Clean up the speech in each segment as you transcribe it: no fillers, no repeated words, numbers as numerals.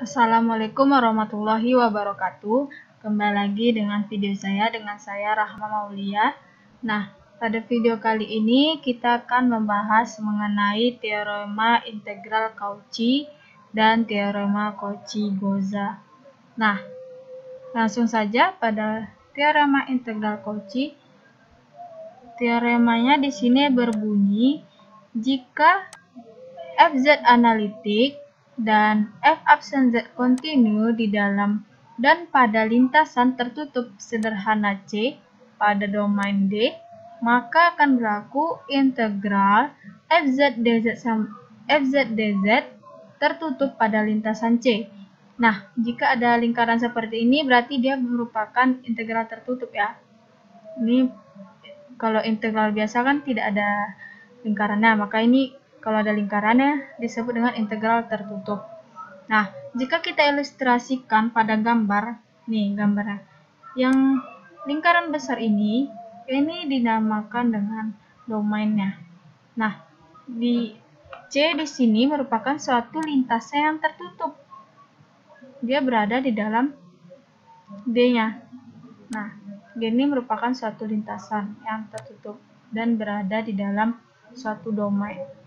Assalamualaikum warahmatullahi wabarakatuh. Kembali lagi dengan video dengan saya Rahma Maulia. Nah, pada video kali ini kita akan membahas mengenai teorema integral Cauchy dan teorema Cauchy-Gozza. Nah, langsung saja pada teorema integral Cauchy. Teoremanya di sini berbunyi jika fz analitik dan f absen z kontinu di dalam dan pada lintasan tertutup sederhana C pada domain D, maka akan berlaku integral fz dz tertutup pada lintasan C. Nah, jika ada lingkaran seperti ini berarti dia merupakan integral tertutup ya. Ini kalau integral biasa kan tidak ada lingkarannya, maka ini kalau ada lingkarannya disebut dengan integral tertutup. Nah, jika kita ilustrasikan pada gambar, nih gambarnya. Yang lingkaran besar ini dinamakan dengan domainnya. Nah, di C di sini merupakan suatu lintasan yang tertutup. Dia berada di dalam D-nya. Nah, D ini merupakan suatu lintasan yang tertutup dan berada di dalam suatu domain.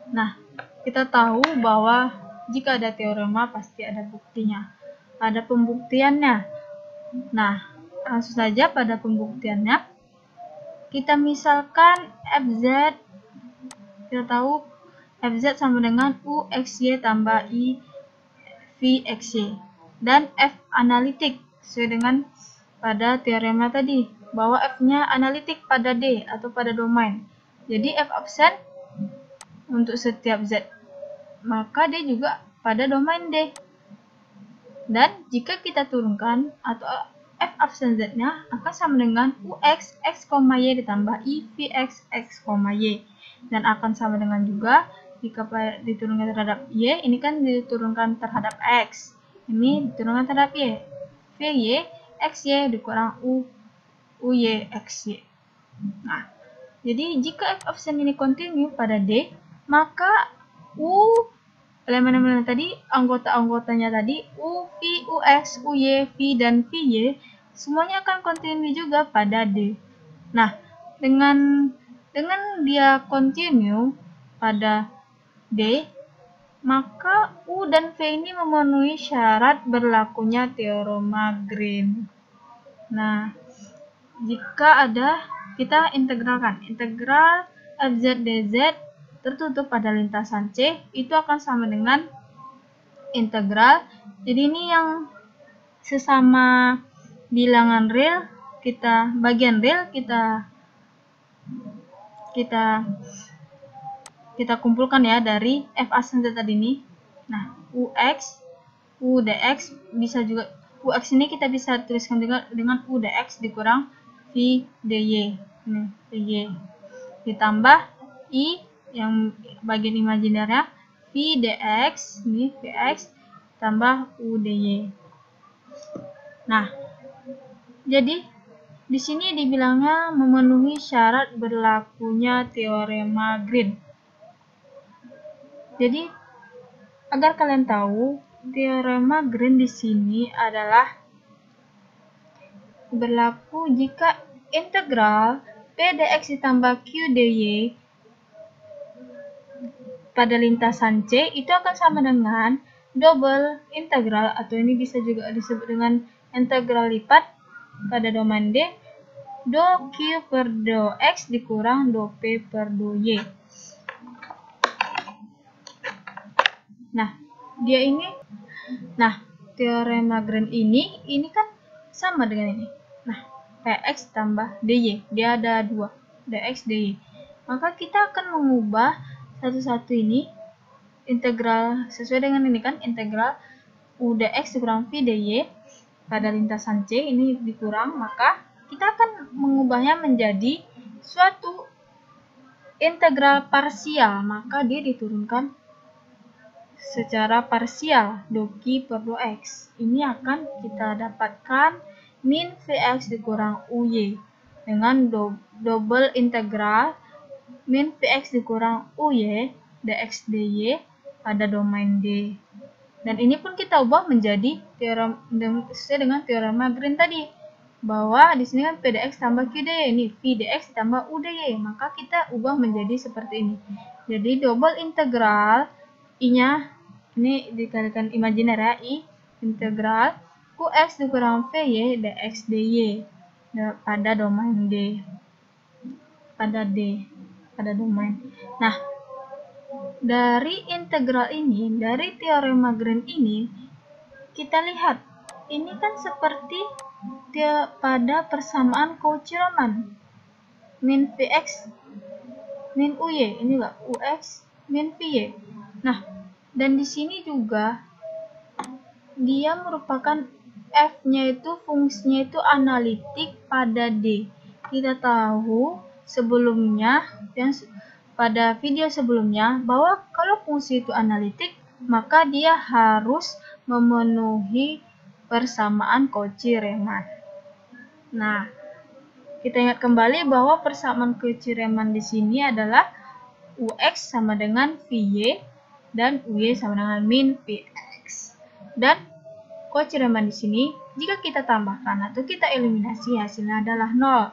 Nah, kita tahu bahwa jika ada teorema pasti ada buktinya, ada pembuktiannya. Nah, langsung saja pada pembuktiannya. Kita misalkan fz, kita tahu fz sama dengan uxy tambah i vxy, dan f analitik sesuai dengan pada teorema tadi bahwa f-nya analitik pada D atau pada domain. Jadi f absen untuk setiap z, maka D juga pada domain D. Dan jika kita turunkan atau f absen z-nya akan sama dengan ux x, y ditambah i vx x, y, dan akan sama dengan juga jika diturunkan terhadap y, ini kan diturunkan terhadap x, ini diturunkan terhadap y, vy xy dikurang uy xy. Nah, jadi jika f absen ini kontinu pada D, maka elemen-elemen tadi, anggota-anggotanya tadi, u, v, ux, uy, v, dan vy, semuanya akan kontinu juga pada D. Nah, dengan dia kontinu pada D, maka u dan v ini memenuhi syarat berlakunya teorema Green. Nah, jika ada, kita integralkan. Integral fz dz tertutup pada lintasan C itu akan sama dengan integral. Jadi ini yang sesama bilangan real, bagian real kita kumpulkan ya dari f absen z tadi ini. Nah, ux, u dx bisa juga, ux ini kita bisa tuliskan juga dengan u dx dikurang v dy. Ini dy ditambah i yang bagian imajinernya v dx, ini vx tambah u dy. Nah, jadi di sini dibilangnya memenuhi syarat berlakunya teorema Green. Jadi agar kalian tahu, teorema Green di sini adalah berlaku jika integral p dx ditambah q dy pada lintasan C itu akan sama dengan double integral, atau ini bisa juga disebut dengan integral lipat pada domain D, do Q per do X dikurang do P per do Y. Nah, teorema Green ini kan sama dengan ini. Nah, Px tambah dy, dia ada 2, dx dy. Maka kita akan mengubah satu-satu ini integral sesuai dengan ini kan, integral u dx dikurang v dy pada lintasan C ini dikurang, maka kita akan mengubahnya menjadi suatu integral parsial, maka dia diturunkan secara parsial do Q per do X. Ini akan kita dapatkan min Vx dikurang Uy dengan double integral min Vx dikurang Uy dx dy pada domain D. Dan ini pun kita ubah menjadi sesuai dengan teorema Green tadi, bahwa di sini kan PDX tambah QDY, ini VDX tambah UDY, maka kita ubah menjadi seperti ini. Jadi double integral I-nya ini dikalikan imajiner ya, I integral QX dikurang VY dx dy pada domain D, pada domain. Nah, dari integral ini, dari teorema Green ini, kita lihat ini kan seperti pada persamaan Cauchy-Riemann, min Vx min Uy, ini enggak Ux min Vy. Nah, dan di sini juga dia merupakan f-nya itu fungsinya itu analitik pada D. Kita tahu sebelumnya yang pada video sebelumnya bahwa kalau fungsi itu analitik maka dia harus memenuhi persamaan Cauchy-Riemann. Nah, kita ingat kembali bahwa persamaan Cauchy-Riemann di sini adalah Ux sama dengan Vy dan Uy sama dengan min Vx. Dan Cauchy-Riemann di sini jika kita tambahkan atau kita eliminasi hasilnya adalah 0.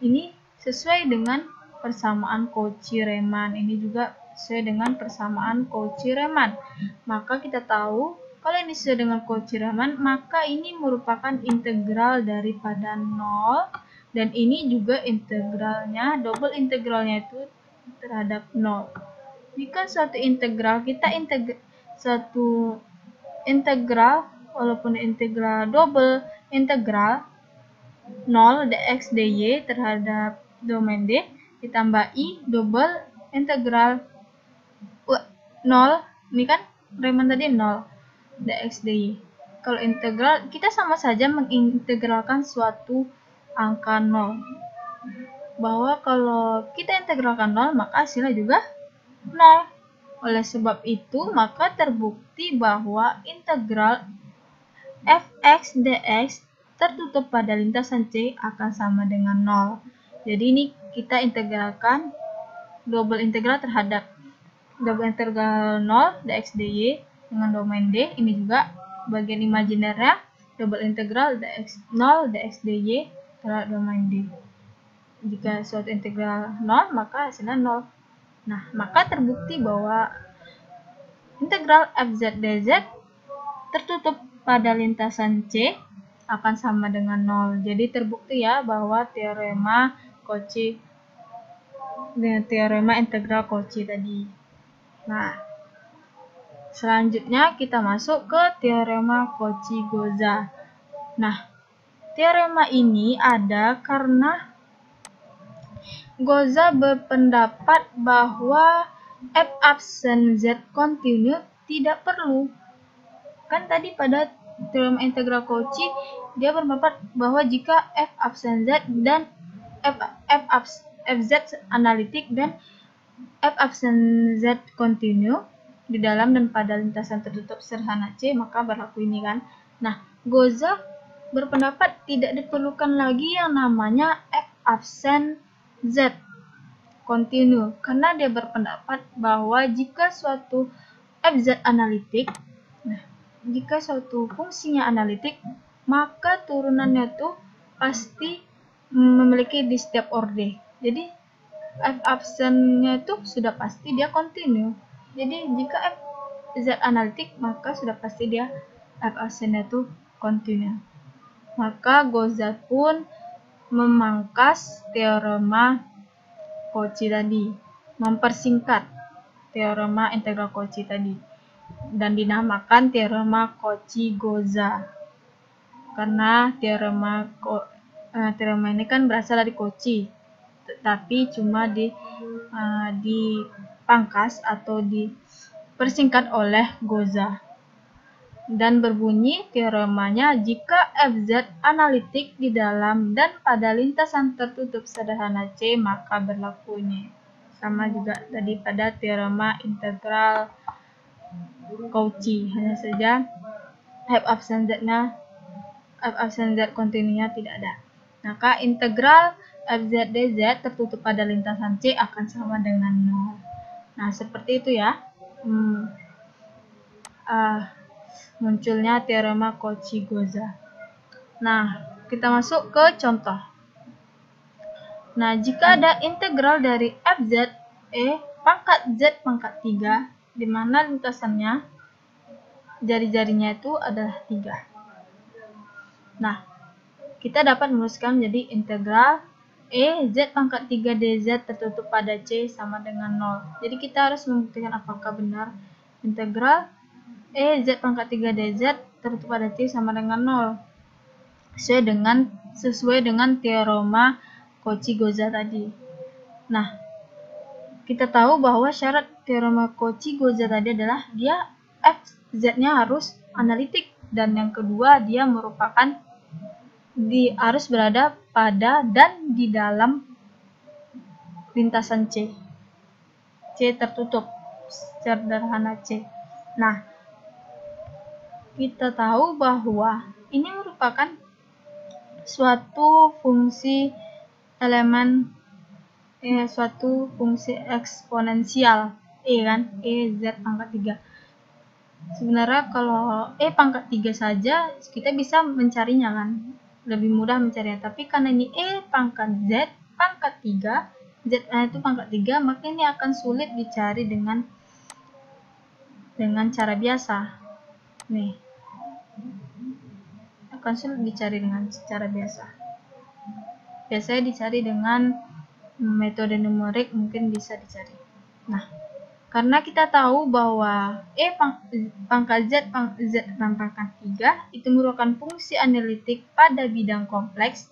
Ini sesuai dengan persamaan Cauchy-Riemann. Ini juga sesuai dengan persamaan Cauchy-Riemann. Maka kita tahu kalau ini sesuai dengan Cauchy-Riemann, maka ini merupakan integral daripada 0 dan ini juga integralnya, double integralnya itu terhadap 0. Jika suatu integral walaupun integral double integral 0 dx dy terhadap domain D ditambah I double integral 0, ini kan Riemann tadi 0 dx dy. Kalau integral, kita sama saja mengintegralkan suatu angka 0. Bahwa kalau kita integralkan 0, maka hasilnya juga 0. Oleh sebab itu, maka terbukti bahwa integral fx dx tertutup pada lintasan C akan sama dengan 0. Jadi ini kita integralkan double integral terhadap double integral 0 dx dy dengan domain D. Ini juga bagian imajinernya double integral dx 0 dx dy terhadap domain D. Jika suatu integral 0, maka hasilnya 0. Nah, maka terbukti bahwa integral fz dz tertutup pada lintasan C akan sama dengan 0. Jadi terbukti ya bahwa teorema integral Cauchy tadi. Nah, selanjutnya kita masuk ke teorema Cauchy-Gozza. Nah, teorema ini ada karena Gozza berpendapat bahwa f absen z kontinu tidak perlu. Kan tadi pada teorema integral Cauchy dia berpendapat bahwa jika f absen z dan fz analitik dan f absen z kontinu di dalam dan pada lintasan tertutup sederhana C, maka berlaku ini kan. Nah, Gozza berpendapat tidak diperlukan lagi yang namanya f absen z kontinu karena dia berpendapat bahwa jika suatu fz analitik, nah, jika suatu fungsinya analitik, maka turunannya tuh pasti memiliki di setiap orde. Jadi f absennya itu sudah pasti dia kontinu. Jadi jika fz analitik, maka sudah pasti dia f absennya itu kontinu. Maka Gozza pun memangkas teorema Cauchy tadi, mempersingkat teorema integral Cauchy tadi, dan dinamakan teorema Cauchy-Gozza. Karena teorema ini kan berasal dari Cauchy, tapi cuma dipangkas atau dipersingkat oleh Gozza. Dan berbunyi teoremanya jika fz analitik di dalam dan pada lintasan tertutup sederhana C, maka berlaku ini. Sama juga tadi pada teorema integral Cauchy, hanya saja f absen z kontinunya tidak ada. Maka integral fz dz tertutup pada lintasan C akan sama dengan 0. Nah, seperti itu ya. munculnya teorema Cauchy-Gozza. Nah, kita masuk ke contoh. Nah, jika ada integral dari fz pangkat z pangkat 3, di mana lintasannya jari-jarinya itu adalah 3. Nah, kita dapat menuliskan menjadi integral z pangkat 3 dz tertutup pada c sama dengan 0. Jadi kita harus membuktikan apakah benar integral z pangkat 3 dz tertutup pada c sama dengan 0. Sesuai dengan teorema Cauchy-Gozza tadi. Nah, kita tahu bahwa syarat teorema Cauchy-Gozza tadi adalah dia fz-nya harus analitik, dan yang kedua dia merupakan harus berada pada dan di dalam lintasan C tertutup, sederhana C. Nah, kita tahu bahwa ini merupakan suatu fungsi elemen suatu fungsi eksponensial kan, z pangkat 3. Sebenarnya kalau pangkat 3 saja kita bisa mencarinya kan, lebih mudah mencarinya, tapi karena ini pangkat z pangkat 3, z itu pangkat 3, maka ini akan sulit dicari dengan cara biasa. Nih, akan sulit dicari dengan cara biasa. Biasanya dicari dengan metode numerik, mungkin bisa dicari. Nah, karena kita tahu bahwa pangkat z pangkat 3 itu merupakan fungsi analitik pada bidang kompleks.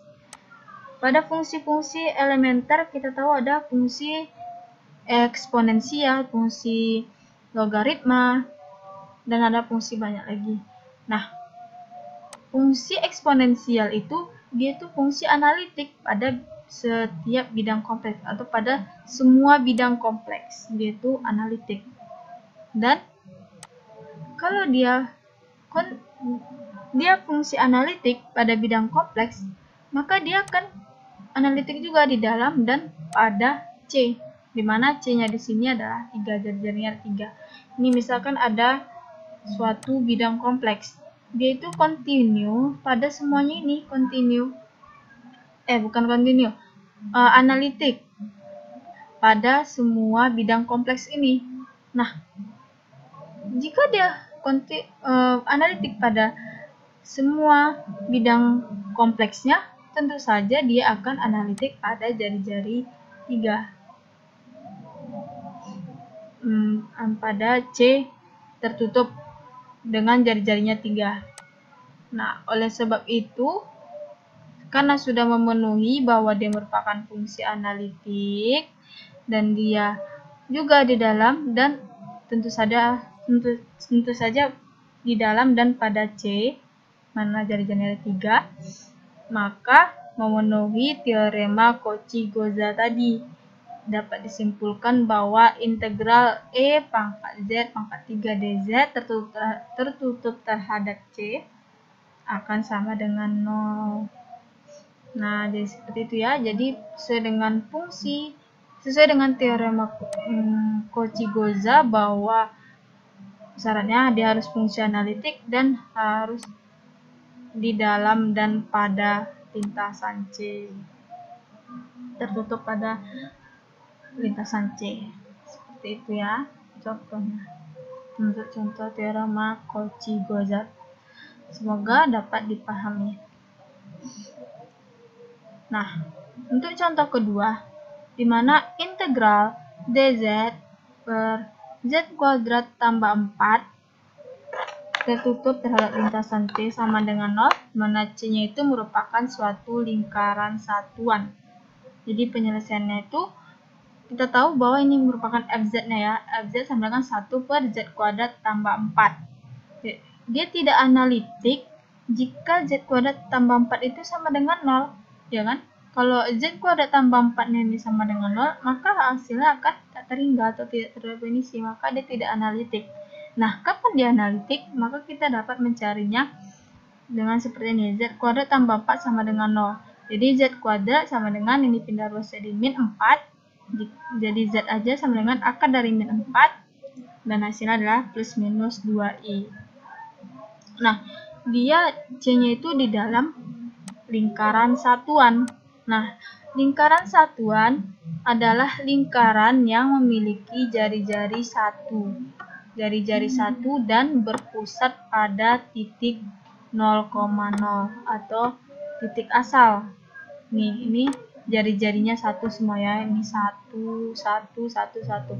Pada fungsi-fungsi elementer kita tahu ada fungsi eksponensial, fungsi logaritma, dan ada fungsi banyak lagi. Nah, fungsi eksponensial itu dia itu fungsi analitik pada setiap bidang kompleks atau pada semua bidang kompleks, dia itu analitik. Dan kalau dia fungsi analitik pada bidang kompleks, maka dia akan analitik juga di dalam dan pada C, di mana C-nya di sini adalah 3, jari-jarinya 3. Ini misalkan ada suatu bidang kompleks, dia itu kontinu pada semuanya ini, analitik pada semua bidang kompleks ini. Nah, jika dia analitik pada semua bidang kompleksnya, tentu saja dia akan analitik pada jari-jari 3. Pada C tertutup dengan jari-jarinya 3. Nah, oleh sebab itu, karena sudah memenuhi bahwa dia merupakan fungsi analitik dan dia juga di dalam dan tentu saja di dalam dan pada C, mana jari-jarinya 3, maka memenuhi teorema Cauchy-Gozza tadi. Dapat disimpulkan bahwa integral pangkat z pangkat 3 dz tertutup terhadap C akan sama dengan 0. Nah, jadi seperti itu ya. Jadi sesuai dengan teorema Cauchy-Gozza bahwa syaratnya dia harus fungsi analitik dan harus di dalam dan pada lintasan C, tertutup pada lintasan C. Seperti itu ya contohnya, untuk contoh teorema Cauchy-Gozza. Semoga dapat dipahami. Nah, untuk contoh kedua, di mana integral dz per z kuadrat tambah 4 tertutup terhadap lintasan T sama dengan 0, mana C-nya itu merupakan suatu lingkaran satuan. Jadi penyelesaiannya itu, kita tahu bahwa ini merupakan fz-nya ya, fz sama dengan 1 per z kuadrat tambah 4. Dia tidak analitik jika z kuadrat tambah 4 itu sama dengan 0, ya kan? Kalau z kuadrat tambah 4 ini sama dengan 0, maka hasilnya akan tak terhingga atau tidak terdefinisi, maka dia tidak analitik. Nah, kapan dia analitik? Maka kita dapat mencarinya dengan seperti ini, z kuadrat tambah 4 sama dengan 0. Jadi z kuadrat sama dengan, ini pindah ruas jadi min 4, jadi z aja sama dengan akar dari min 4, dan hasilnya adalah plus minus 2i. Nah, dia C-nya itu di dalam lingkaran satuan. Nah, lingkaran satuan adalah lingkaran yang memiliki jari-jari satu. Jari-jari satu dan berpusat pada titik 0,0 atau titik asal. Nih, ini jari-jarinya satu semua ya. Ini satu, satu, satu, satu.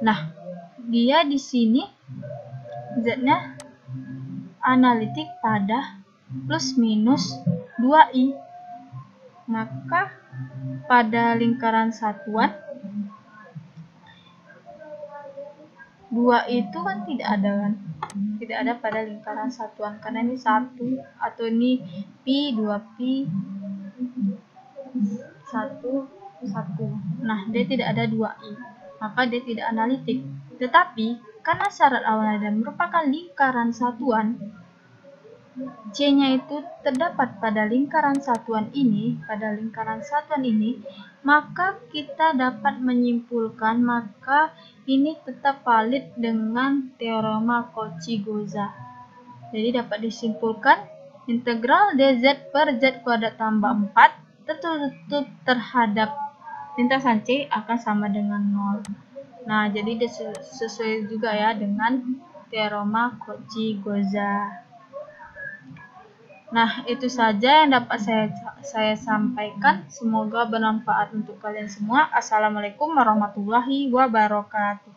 Nah, dia di sini Z-nya analitik pada plus minus 2i. Maka pada lingkaran satuan 2 itu kan tidak ada kan? Tidak ada pada lingkaran satuan karena ini 1 atau ini pi 2pi 1 1. Nah, dia tidak ada 2i. Maka dia tidak analitik. Tetapi karena syarat awalnya dan merupakan lingkaran satuan, C-nya itu terdapat pada lingkaran satuan ini, maka kita dapat menyimpulkan maka ini tetap valid dengan teorema Cauchy-Gozza. Jadi dapat disimpulkan integral dz per z kuadrat tambah 4 tertutup terhadap lintasan C akan sama dengan 0. Nah, jadi sesuai juga ya dengan teorema Cauchy-Gozza. Nah, itu saja yang dapat saya sampaikan. Semoga bermanfaat untuk kalian semua. Assalamualaikum warahmatullahi wabarakatuh.